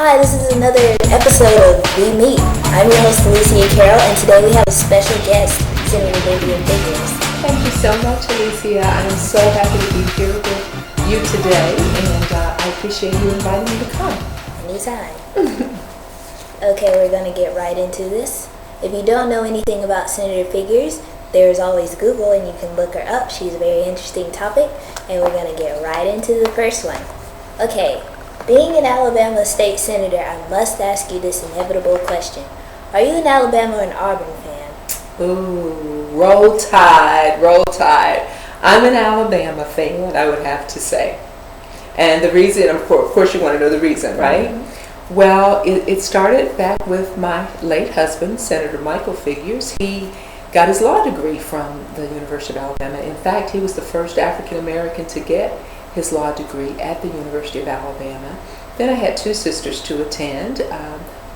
Hi, this is another episode of We Meet. I'm your host, Alicia Carroll, and today we have a special guest, Senator Vivian D. Thank you so much, Alicia. I am so happy to be here with you today, and I appreciate you inviting me to come. Anytime. Okay, we're going to get right into this. If you don't know anything about Senator Figures, there's always Google, and you can look her up. She's a very interesting topic, and we're going to get right into the first one. Okay. Being an Alabama state senator, I must ask you this inevitable question. Are you an Alabama or an Auburn fan? Ooh, roll tide, roll tide. I'm an Alabama fan, I would have to say. And the reason, of course you want to know the reason, right? Mm-hmm. Well, it started back with my late husband, Senator Michael Figures. He got his law degree from the University of Alabama. In fact, he was the first African American to get his law degree at the University of Alabama. Then I had two sisters to attend.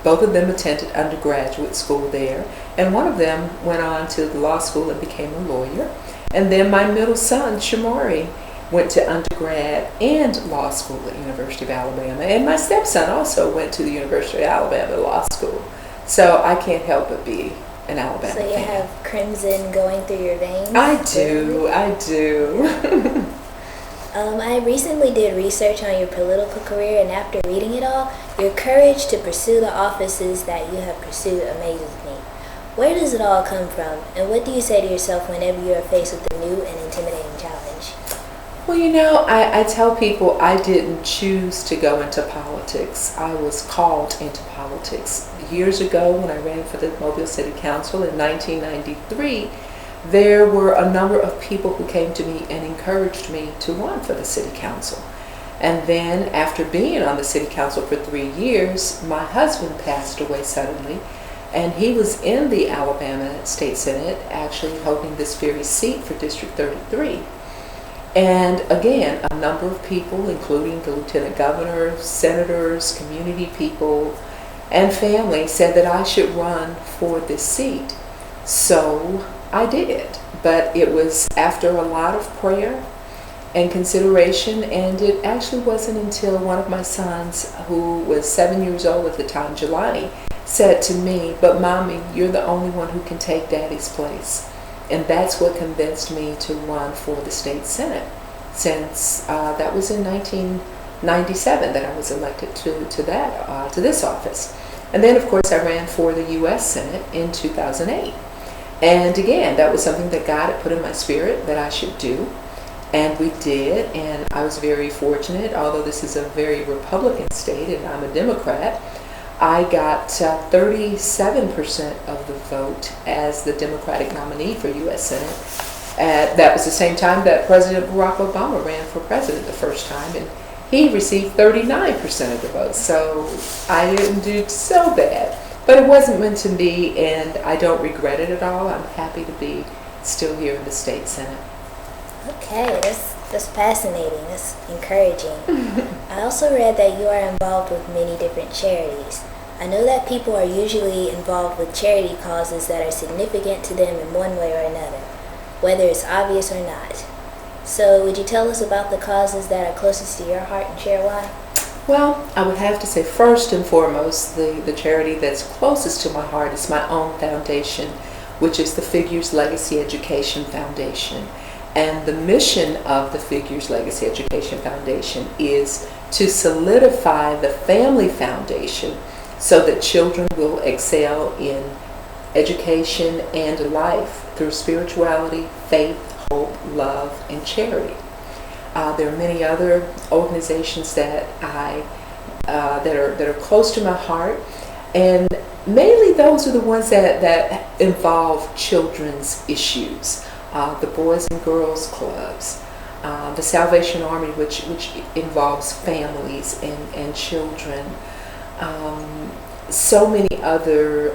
Both of them attended undergraduate school there, and one of them went on to the law school and became a lawyer. And then my middle son, Shamari, went to undergrad and law school at the University of Alabama. And my stepson also went to the University of Alabama Law School. So I can't help but be an Alabama fan. So you have crimson going through your veins? I do. I recently did research on your political career, and after reading it all, your courage to pursue the offices that you have pursued amazes me. Where does it all come from, and what do you say to yourself whenever you are faced with a new and intimidating challenge? Well, I tell people I didn't choose to go into politics. I was called into politics. Years ago, when I ran for the Mobile City Council in 1993, there were a number of people who came to me and encouraged me to run for the city council. And then after being on the city council for 3 years, my husband passed away suddenly, and he was in the Alabama State Senate actually holding this very seat for District 33. And again, a number of people, including the lieutenant governor, senators, community people, and family, said that I should run for this seat. So I did, but it was after a lot of prayer and consideration, and it actually wasn't until one of my sons, who was 7 years old at the time, Jelani, said to me, "But Mommy, you're the only one who can take Daddy's place." And that's what convinced me to run for the state senate, since that was in 1997 that I was elected to this office. And then, of course, I ran for the U.S. Senate in 2008. And again, that was something that God had put in my spirit that I should do. And we did, and I was very fortunate. Although this is a very Republican state and I'm a Democrat, I got 37% of the vote as the Democratic nominee for U.S. Senate. That was the same time that President Barack Obama ran for president the first time, and he received 39% of the vote. So I didn't do so bad. But it wasn't meant to be, and I don't regret it at all. I'm happy to be still here in the state senate. Okay, that's fascinating. That's encouraging. I also read that you are involved with many different charities. I know that people are usually involved with charity causes that are significant to them in one way or another, whether it's obvious or not. So would you tell us about the causes that are closest to your heart and share why? Well, I would have to say first and foremost, the charity that's closest to my heart is my own foundation, which is the Figures Legacy Education Foundation. And the mission of the Figures Legacy Education Foundation is to solidify the family foundation so that children will excel in education and life through spirituality, faith, hope, love, and charity. There are many other organizations that are close to my heart, and mainly those are the ones that involve children's issues. The Boys and Girls Clubs, the Salvation Army, which involves families and children. So many other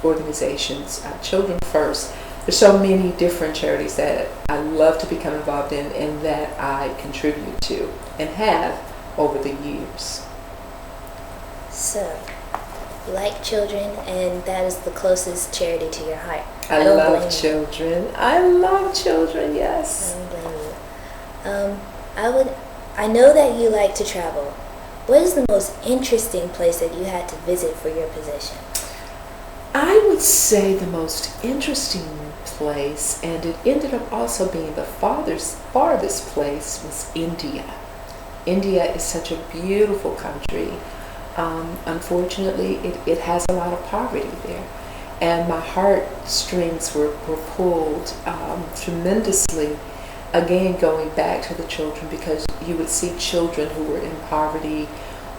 organizations, Children First. There's so many different charities that I love to become involved in and that I contribute to and have over the years. So, you like children, and that is the closest charity to your heart. I love children. I love children, yes. I don't blame you. I know that you like to travel. What is the most interesting place that you had to visit for your position? I would say the most interesting place, and it ended up also being the farthest place, was India. India is such a beautiful country. Unfortunately, it has a lot of poverty there. And my heartstrings were pulled tremendously, again, going back to the children, because you would see children who were in poverty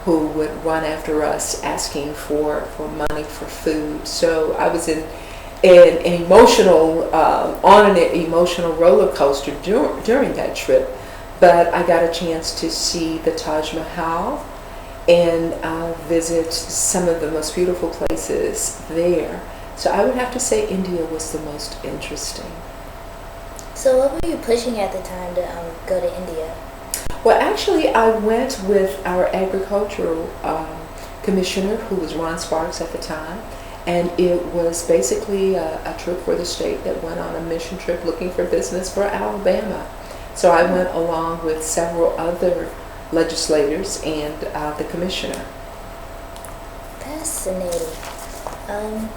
who would run after us asking for money for food. So I was in an emotional, on an emotional roller coaster during that trip. But I got a chance to see the Taj Mahal and visit some of the most beautiful places there. So I would have to say India was the most interesting. So what were you pushing at the time to go to India? Well, actually, I went with our agricultural commissioner, who was Ron Sparks at the time, and it was basically a trip for the state that went on a mission trip looking for business for Alabama. So I went along with several other legislators and the commissioner. Fascinating.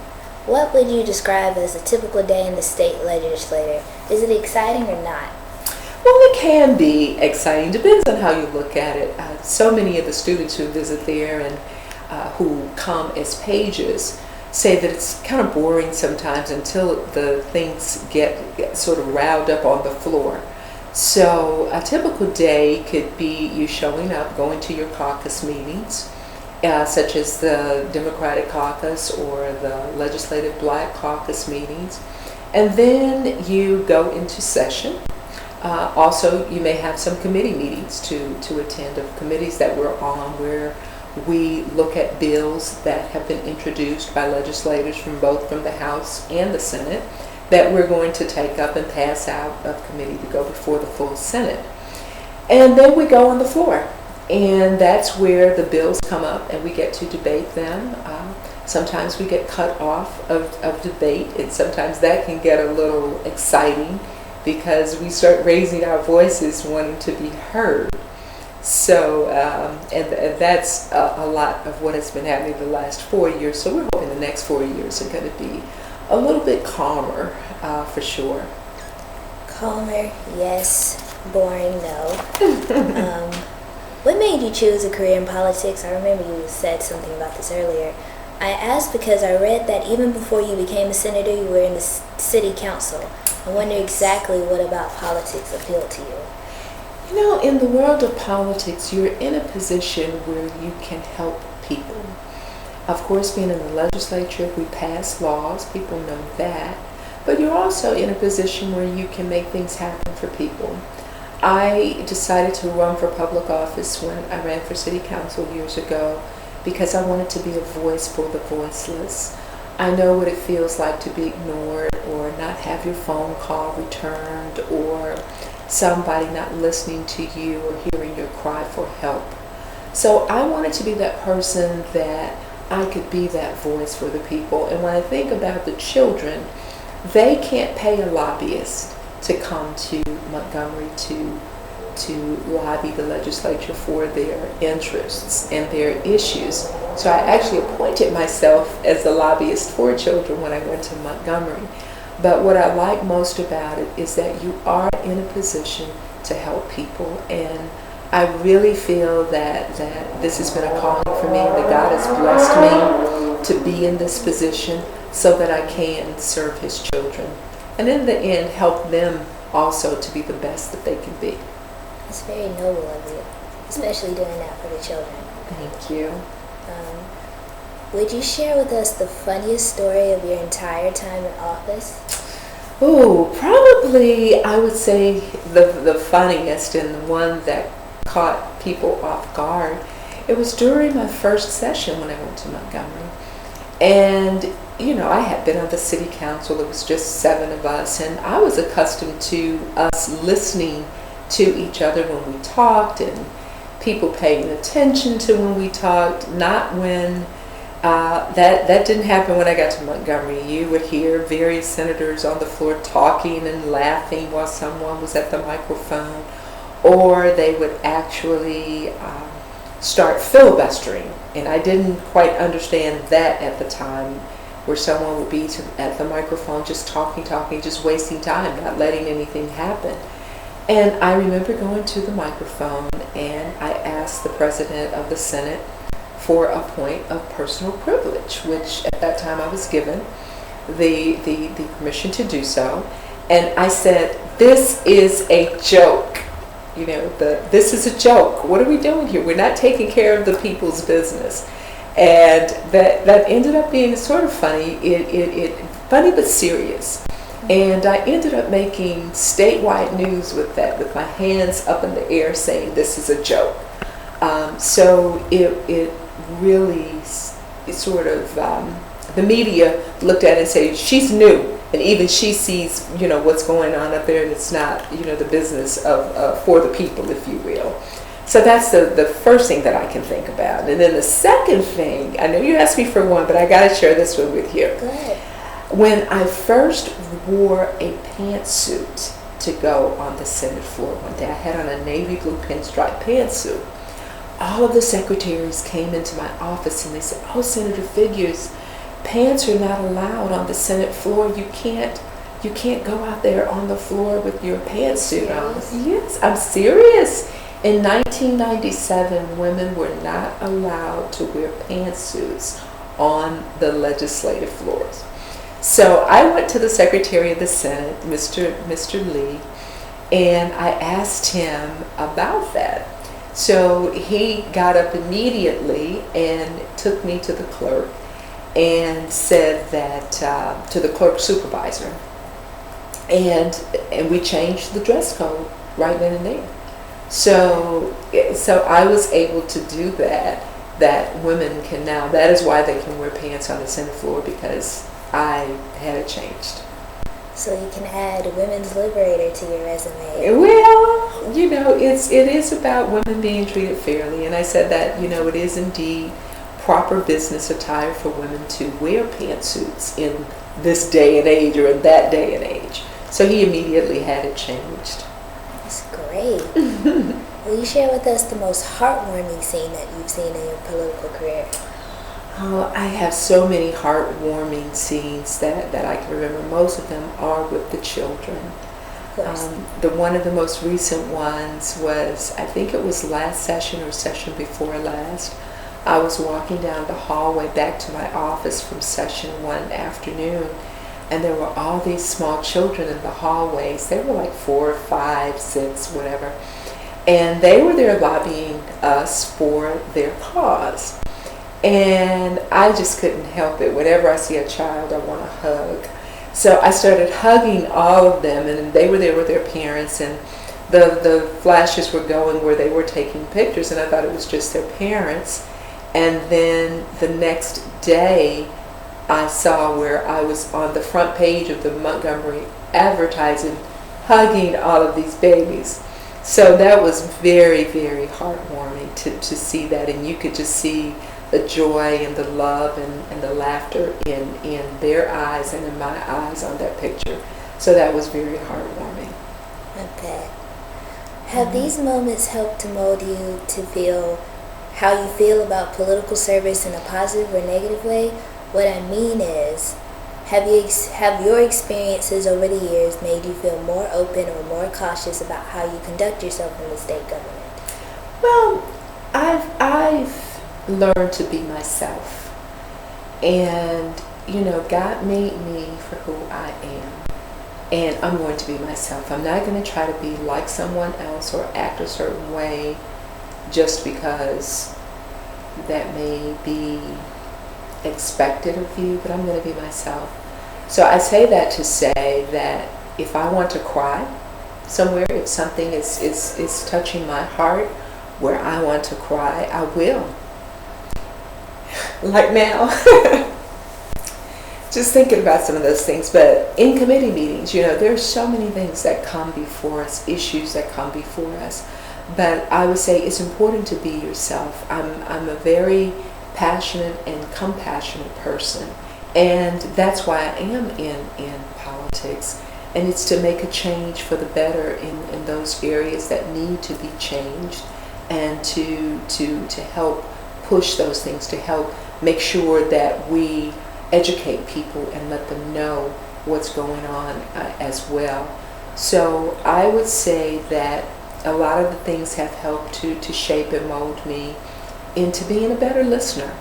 What would you describe as a typical day in the state legislature? Is it exciting or not? Well, it can be exciting. Depends on how you look at it. So many of the students who visit there and who come as pages say that it's kind of boring sometimes until the things get sort of riled up on the floor. So a typical day could be you showing up, going to your caucus meetings, such as the Democratic caucus or the Legislative Black caucus meetings, and then you go into session. Also, you may have some committee meetings to attend, of committees that we're on, where we look at bills that have been introduced by legislators from the House and the Senate that we're going to take up and pass out of committee to go before the full Senate. And then we go on the floor, and that's where the bills come up and we get to debate them. Sometimes we get cut off of debate, and sometimes that can get a little exciting because we start raising our voices wanting to be heard. So, and that's a lot of what has been happening the last 4 years. So we're hoping the next 4 years are going to be a little bit calmer, for sure. Calmer, yes. Boring, no. What made you choose a career in politics? I remember you said something about this earlier. I asked because I read that even before you became a senator, you were in the city council. I wonder exactly what about politics appealed to you. You know, in the world of politics, you're in a position where you can help people. Of course, being in the legislature, we pass laws, people know that, but you're also in a position where you can make things happen for people. I decided to run for public office when I ran for city council years ago because I wanted to be a voice for the voiceless. I know what it feels like to be ignored or not have your phone call returned or somebody not listening to you or hearing your cry for help. So I wanted to be that person that I could be that voice for the people. And when I think about the children, they can't pay a lobbyist to come to Montgomery to lobby the legislature for their interests and their issues. So I actually appointed myself as a lobbyist for children when I went to Montgomery. But what I like most about it is that you are in a position to help people, and I really feel that this has been a calling for me, that God has blessed me to be in this position so that I can serve His children. And in the end, help them also to be the best that they can be. It's very noble of you, especially doing that for the children. Thank you. Would you share with us the funniest story of your entire time in office? Oh, probably I would say the funniest and the one that caught people off guard. It was during my first session when I went to Montgomery. And, you know, I had been on the city council. It was just 7 of us. And I was accustomed to us listening to each other when we talked and people paying attention to when we talked, not when that didn't happen when I got to Montgomery. You would hear various senators on the floor talking and laughing while someone was at the microphone, or they would actually start filibustering. And I didn't quite understand that at the time, where someone would be at the microphone just talking, just wasting time, not letting anything happen. And I remember going to the microphone and I asked the president of the Senate for a point of personal privilege, which at that time I was given the permission to do so. And I said, this is a joke. This is a joke. What are we doing here? We're not taking care of the people's business. And that ended up being sort of funny, funny but serious. And I ended up making statewide news with that, with my hands up in the air saying this is a joke. So it really sort of, the media looked at it and said, she's new. And even she sees, what's going on up there, and it's not, the business of for the people, if you will. So that's the first thing that I can think about. And then the second thing, I know you asked me for one, but I got to share this one with you. Go ahead. When I first wore a pantsuit to go on the Senate floor one day, I had on a navy blue pinstripe pantsuit. All of the secretaries came into my office and they said, oh, Senator Figures, pants are not allowed on the Senate floor. You can't go out there on the floor with your pantsuit on. Yes, I'm serious. In 1997, women were not allowed to wear pantsuits on the legislative floors. So I went to the Secretary of the Senate, Mr. Lee, and I asked him about that. So he got up immediately and took me to the clerk and said that, to the clerk supervisor, and we changed the dress code right then and there. So I was able to do that women can now, that is why they can wear pants on the Senate floor, because I had it changed. So you can add Women's Liberator to your resume. Well, it is about women being treated fairly, and I said that, it is indeed proper business attire for women to wear pantsuits in this day and age, or in that day and age. So he immediately had it changed. That's great. Will you share with us the most heartwarming scene that you've seen in your political career? Oh, I have so many heartwarming scenes that I can remember. Most of them are with the children. Of course. One of the most recent ones was, I think it was last session or session before last. I was walking down the hallway back to my office from session one afternoon, and there were all these small children in the hallways. They were like 4, 5, 6, whatever. And they were there lobbying us for their cause. And I just couldn't help it. Whenever I see a child, I want to hug. So I started hugging all of them, and they were there with their parents, and the flashes were going where they were taking pictures, and I thought it was just their parents. And then the next day, I saw where I was on the front page of the Montgomery Advertising hugging all of these babies. So that was very, very heartwarming to see that, and you could just see the joy and the love and the laughter in their eyes and in my eyes on that picture. So that was very heartwarming. Okay. Have these moments helped to mold you to feel how you feel about political service in a positive or negative way? What I mean is, have your experiences over the years made you feel more open or more cautious about how you conduct yourself in the state government? Well, I've learned to be myself, and God made me for who I am, and I'm going to be myself. I'm not going to try to be like someone else or act a certain way just because that may be expected of you, but I'm going to be myself. So I say that to say that if I want to cry somewhere, if something is touching my heart where I want to cry, I will. Like now. Just thinking about some of those things. But in committee meetings, there's so many things that come before us, issues that come before us. But I would say it's important to be yourself. I'm a very passionate and compassionate person, and that's why I am in politics, and it's to make a change for the better in those areas that need to be changed, and to help push those things, to help make sure that we educate people and let them know what's going on as well. So I would say that a lot of the things have helped to shape and mold me into being a better listener,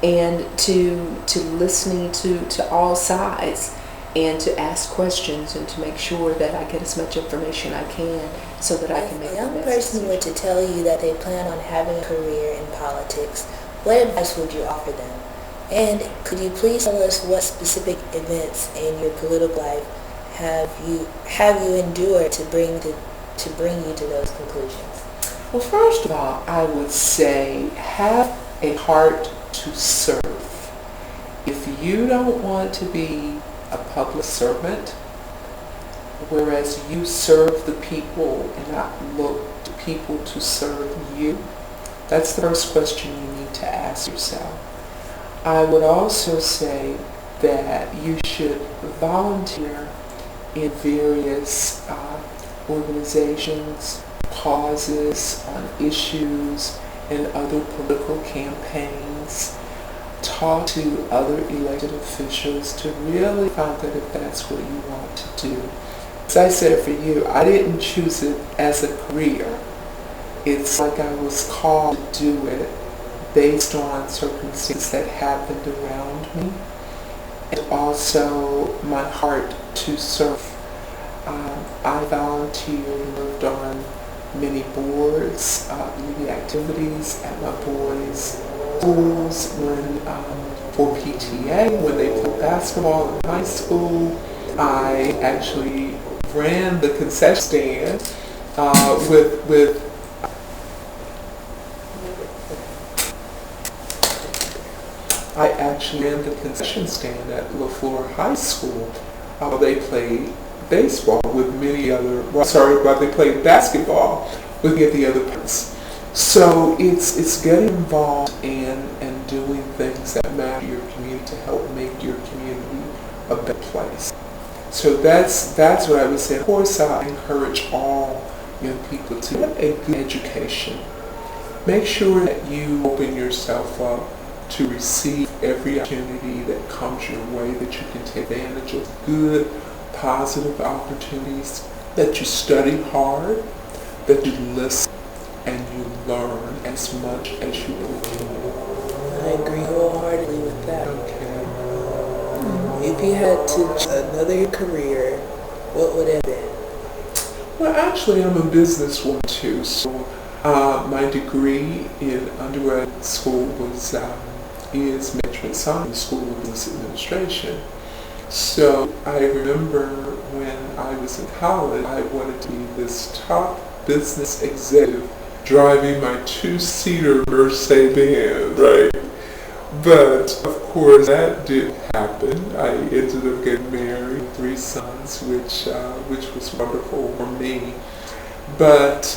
and to listening to all sides, and to ask questions, and to make sure that I get as much information I can so that I can make a young the best person were decision. to tell you that they plan on having a career in politics, what advice would you offer them? And could you please tell us what specific events in your political life have you endured to bring you to those conclusions? Well, first of all, I would say have a heart to serve. If you don't want to be a public servant, whereas you serve the people and not look to people to serve you, that's the first question you need to ask yourself. I would also say that you should volunteer in various organizations, causes, on issues, and other political campaigns. Talk to other elected officials to really find out if that's what you want to do. As I said for you, I didn't choose it as a career. It's like I was called to do it based on circumstances that happened around me, and also my heart to serve. I volunteered and worked on many boards, many activities at my boys' schools, for PTA, when they played basketball in high school. I actually ran the concession stand with I actually ran the concession stand at LaFleur High School while they played baseball with many other, while they played basketball with many of the other players. So it's getting involved and doing things that matter to your community to help make your community a better place. So that's what I would say. Of course, I encourage all young people to have a good education. Make sure that you open yourself up to receive every opportunity that comes your way, that you can take advantage of good, positive opportunities, that you study hard, that you listen, and you learn as much as you can. I agree wholeheartedly with that. Okay. If you had to choose another career, what would it be? Well, actually, I'm a businesswoman too, so my degree in undergraduate school is Management Science, School of Business Administration. So I remember when I was in college, I wanted to be this top business executive driving my two-seater Mercedes-Benz, right? But of course that didn't happen. I ended up getting married with 3 sons, which was wonderful for me. But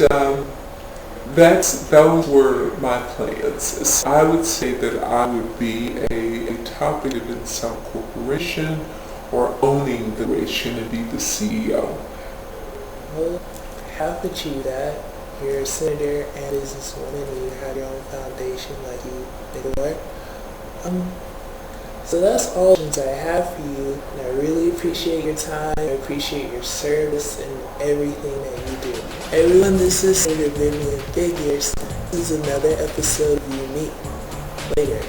those were my plans. I would say that I would be a top executive in some corporation or owning the corporation and be the CEO. Well, how could you that? You're a senator and a businesswoman, and you have your own foundation like you make it work. So that's all the questions I have for you, and I really appreciate your time. I appreciate your service and everything that you do. Everyone, this is Senator Vivian Figures. This is another episode of You Meet Later.